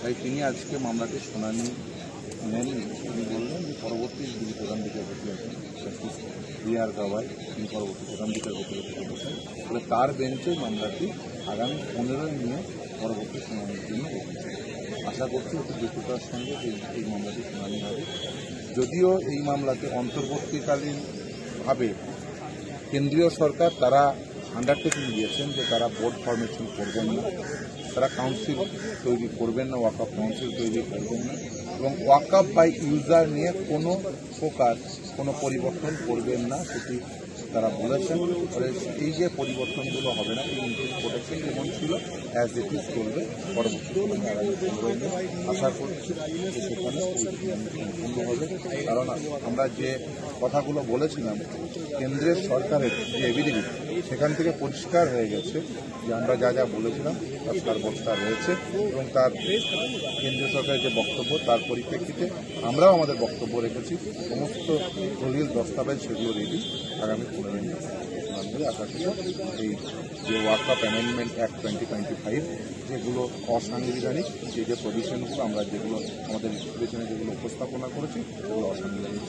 তাই তিনি আজকে মামলাটি শুনানি নেননি। তিনি বললেন যে পরবর্তী যিনি প্রধান বিচারপতি আছেন জাস্টিস বি.আর. গাওয়াই, তিনি পরবর্তী প্রধান বিচারপতি হতে চলেছেন, ফলে তার বেঞ্চে মামলাটি আগামী 15 নিয়ে পরবর্তী শুনানির জন্য রেখেছে। আশা করছি অতি দ্রুততার সঙ্গে এই মামলাটি শুনানি হবে। যদিও এই মামলাতে অন্তর্বর্তীকালীনভাবে কেন্দ্রীয় সরকার তারা আন্ডারটেকিং দিয়েছেন যে তারা বোর্ড ফরমেশন করবেন না, তারা কাউন্সিল তৈরি করবেন না, ওয়াকআপ কাউন্সিল তৈরি করবেন না এবং ওয়াকআপ বাই ইউজার নিয়ে কোনো প্রকার কোনো পরিবর্তন করবেন না, সেটি তারা বলেছেন। ফলে এই যে পরিবর্তনগুলো হবে না, এই ইন্টারেস্ট প্রোটেকশন যেমন ছিল অ্যাজ ইট ইজ চলবে। পরবর্তী আশা করছি যে সেখানে সম্পূর্ণ হবে। কারণ আমরা যে কথাগুলো বলেছিলাম কেন্দ্রের সরকারের যে এভিডেভিট, সেখান থেকে পরিষ্কার হয়ে গেছে যে আমরা যা যা বলেছিলাম তার সারবস্তা রয়েছে এবং তার কেন্দ্রীয় সরকারের যে বক্তব্য তার পরিপ্রেক্ষিতে আমরাও আমাদের বক্তব্য রেখেছি। সমস্ত দলিল দস্তাবেজ সেগুলো রেডি। আগামী 15 আশা করি এই যে ওয়াকআপ অ্যামেন্ডমেন্ট অ্যাক্ট 2025 যেগুলো অসাংবিধানিক, সেই যে প্রভিশনগুলো আমরা যেগুলো আমাদের রিজুলেশনে যেগুলো উপস্থাপনা করেছি সেগুলো অসাংবিধানিক।